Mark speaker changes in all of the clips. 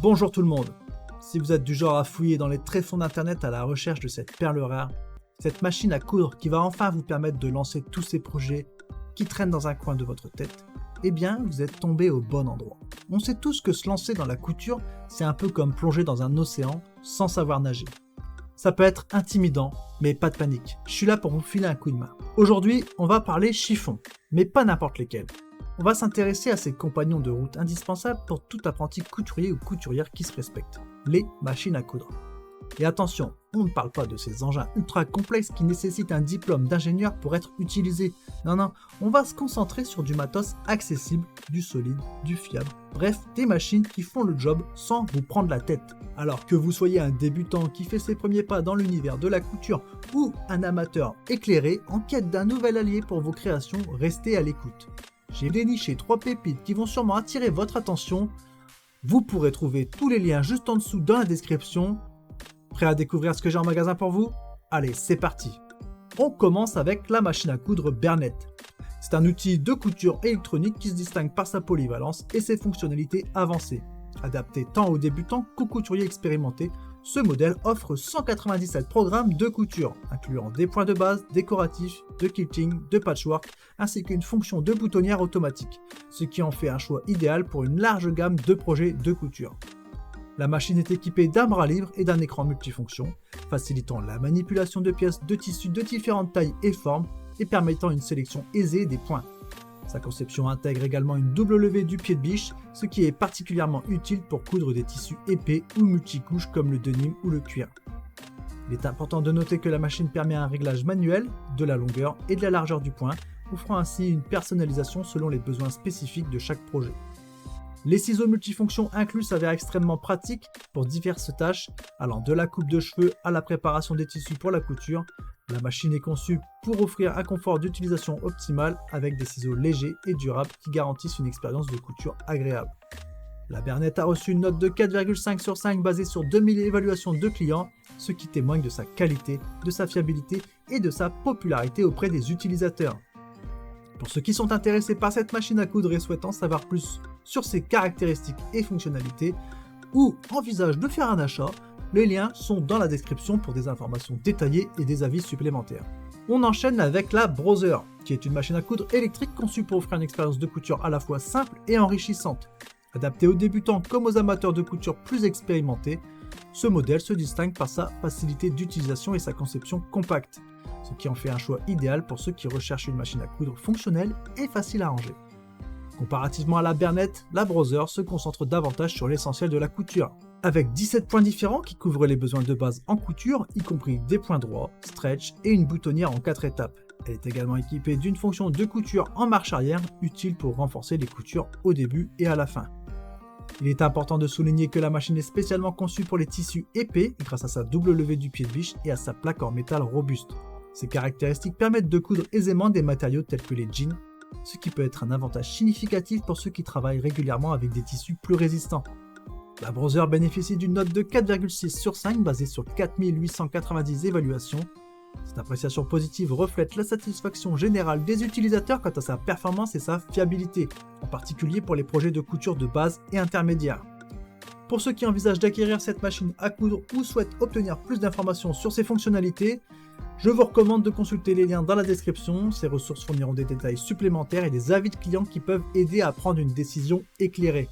Speaker 1: Bonjour tout le monde. Si vous êtes du genre à fouiller dans les tréfonds d'internet à la recherche de cette perle rare, cette machine à coudre qui va enfin vous permettre de lancer tous ces projets qui traînent dans un coin de votre tête, eh bien vous êtes tombé au bon endroit. On sait tous que se lancer dans la couture, c'est un peu comme plonger dans un océan sans savoir nager. Ça peut être intimidant, mais pas de panique, je suis là pour vous filer un coup de main. Aujourd'hui, on va parler chiffon, mais pas n'importe lesquels. On va s'intéresser à ces compagnons de route indispensables pour tout apprenti couturier ou couturière qui se respecte, les machines à coudre. Et attention, on ne parle pas de ces engins ultra complexes qui nécessitent un diplôme d'ingénieur pour être utilisés. Non, on va se concentrer sur du matos accessible, du solide, du fiable, bref, des machines qui font le job sans vous prendre la tête. Alors que vous soyez un débutant qui fait ses premiers pas dans l'univers de la couture ou un amateur éclairé en quête d'un nouvel allié pour vos créations, restez à l'écoute. J'ai déniché 3 pépites qui vont sûrement attirer votre attention. Vous pourrez trouver tous les liens juste en dessous dans la description. Prêt à découvrir ce que j'ai en magasin pour vous? Allez, c'est parti. On commence avec la machine à coudre Bernett. C'est un outil de couture électronique qui se distingue par sa polyvalence et ses fonctionnalités avancées. Adapté tant aux débutants qu'aux couturiers expérimentés, ce modèle offre 197 programmes de couture, incluant des points de base, décoratifs, de quilting, de patchwork, ainsi qu'une fonction de boutonnière automatique, ce qui en fait un choix idéal pour une large gamme de projets de couture. La machine est équipée d'un bras libre et d'un écran multifonction, facilitant la manipulation de pièces de tissus de différentes tailles et formes et permettant une sélection aisée des points. Sa conception intègre également une double levée du pied de biche, ce qui est particulièrement utile pour coudre des tissus épais ou multicouches comme le denim ou le cuir. Il est important de noter que la machine permet un réglage manuel de la longueur et de la largeur du point, offrant ainsi une personnalisation selon les besoins spécifiques de chaque projet. Les ciseaux multifonctions inclus s'avèrent extrêmement pratiques pour diverses tâches, allant de la coupe de cheveux à la préparation des tissus pour la couture. La machine est conçue pour offrir un confort d'utilisation optimal avec des ciseaux légers et durables qui garantissent une expérience de couture agréable. La Bernett a reçu une note de 4,5 sur 5 basée sur 2000 évaluations de clients, ce qui témoigne de sa qualité, de sa fiabilité et de sa popularité auprès des utilisateurs. Pour ceux qui sont intéressés par cette machine à coudre et souhaitant savoir plus sur ses caractéristiques et fonctionnalités, ou envisagent de faire un achat, les liens sont dans la description pour des informations détaillées et des avis supplémentaires. On enchaîne avec la Brother, qui est une machine à coudre électrique conçue pour offrir une expérience de couture à la fois simple et enrichissante. Adaptée aux débutants comme aux amateurs de couture plus expérimentés, ce modèle se distingue par sa facilité d'utilisation et sa conception compacte, ce qui en fait un choix idéal pour ceux qui recherchent une machine à coudre fonctionnelle et facile à ranger. Comparativement à la Bernett, la Brother se concentre davantage sur l'essentiel de la couture, avec 17 points différents qui couvrent les besoins de base en couture, y compris des points droits, stretch et une boutonnière en 4 étapes. Elle est également équipée d'une fonction de couture en marche arrière, utile pour renforcer les coutures au début et à la fin. Il est important de souligner que la machine est spécialement conçue pour les tissus épais grâce à sa double levée du pied de biche et à sa plaque en métal robuste. Ces caractéristiques permettent de coudre aisément des matériaux tels que les jeans, ce qui peut être un avantage significatif pour ceux qui travaillent régulièrement avec des tissus plus résistants. La Brother bénéficie d'une note de 4,6 sur 5 basée sur 4890 évaluations. Cette appréciation positive reflète la satisfaction générale des utilisateurs quant à sa performance et sa fiabilité, en particulier pour les projets de couture de base et intermédiaires. Pour ceux qui envisagent d'acquérir cette machine à coudre ou souhaitent obtenir plus d'informations sur ses fonctionnalités, je vous recommande de consulter les liens dans la description. Ces ressources fourniront des détails supplémentaires et des avis de clients qui peuvent aider à prendre une décision éclairée.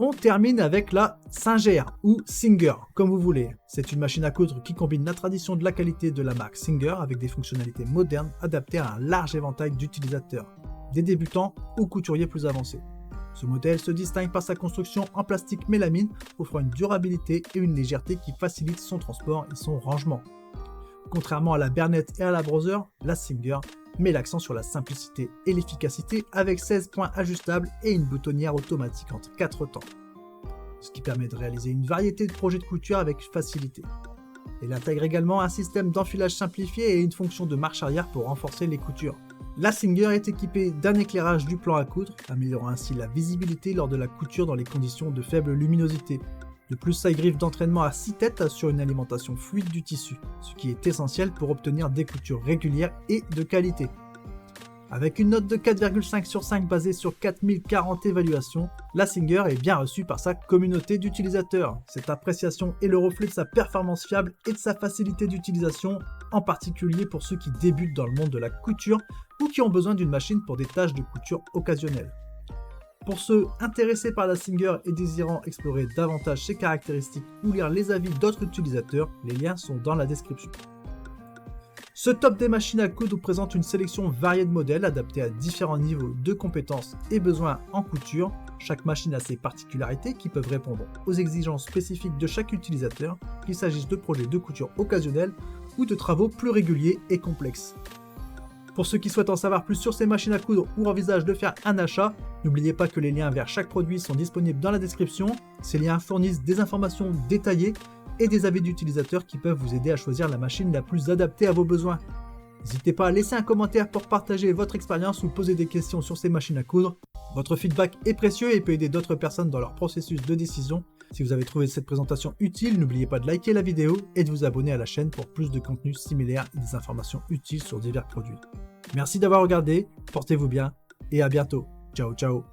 Speaker 1: On termine avec la Singer ou Singer, comme vous voulez. C'est une machine à coudre qui combine la tradition de la qualité de la marque Singer avec des fonctionnalités modernes adaptées à un large éventail d'utilisateurs, des débutants ou couturiers plus avancés. Ce modèle se distingue par sa construction en plastique mélamine, offrant une durabilité et une légèreté qui facilitent son transport et son rangement. Contrairement à la Bernett et à la Brother, la Singer met l'accent sur la simplicité et l'efficacité avec 16 points ajustables et une boutonnière automatique entre 4 temps, ce qui permet de réaliser une variété de projets de couture avec facilité. Elle intègre également un système d'enfilage simplifié et une fonction de marche arrière pour renforcer les coutures. La Singer est équipée d'un éclairage du plan à coudre, améliorant ainsi la visibilité lors de la couture dans les conditions de faible luminosité. De plus, sa griffe d'entraînement à 6 têtes assure une alimentation fluide du tissu, ce qui est essentiel pour obtenir des coutures régulières et de qualité. Avec une note de 4,5 sur 5 basée sur 4040 évaluations, la Singer est bien reçue par sa communauté d'utilisateurs. Cette appréciation est le reflet de sa performance fiable et de sa facilité d'utilisation, en particulier pour ceux qui débutent dans le monde de la couture ou qui ont besoin d'une machine pour des tâches de couture occasionnelles. Pour ceux intéressés par la Singer et désirant explorer davantage ses caractéristiques ou lire les avis d'autres utilisateurs, les liens sont dans la description. Ce top des machines à coudre vous présente une sélection variée de modèles adaptés à différents niveaux de compétences et besoins en couture. Chaque machine a ses particularités qui peuvent répondre aux exigences spécifiques de chaque utilisateur, qu'il s'agisse de projets de couture occasionnels ou de travaux plus réguliers et complexes. Pour ceux qui souhaitent en savoir plus sur ces machines à coudre ou envisagent de faire un achat, n'oubliez pas que les liens vers chaque produit sont disponibles dans la description. Ces liens fournissent des informations détaillées et des avis d'utilisateurs qui peuvent vous aider à choisir la machine la plus adaptée à vos besoins. N'hésitez pas à laisser un commentaire pour partager votre expérience ou poser des questions sur ces machines à coudre. Votre feedback est précieux et peut aider d'autres personnes dans leur processus de décision. Si vous avez trouvé cette présentation utile, n'oubliez pas de liker la vidéo et de vous abonner à la chaîne pour plus de contenus similaires et des informations utiles sur divers produits. Merci d'avoir regardé, portez-vous bien et à bientôt. Ciao ciao.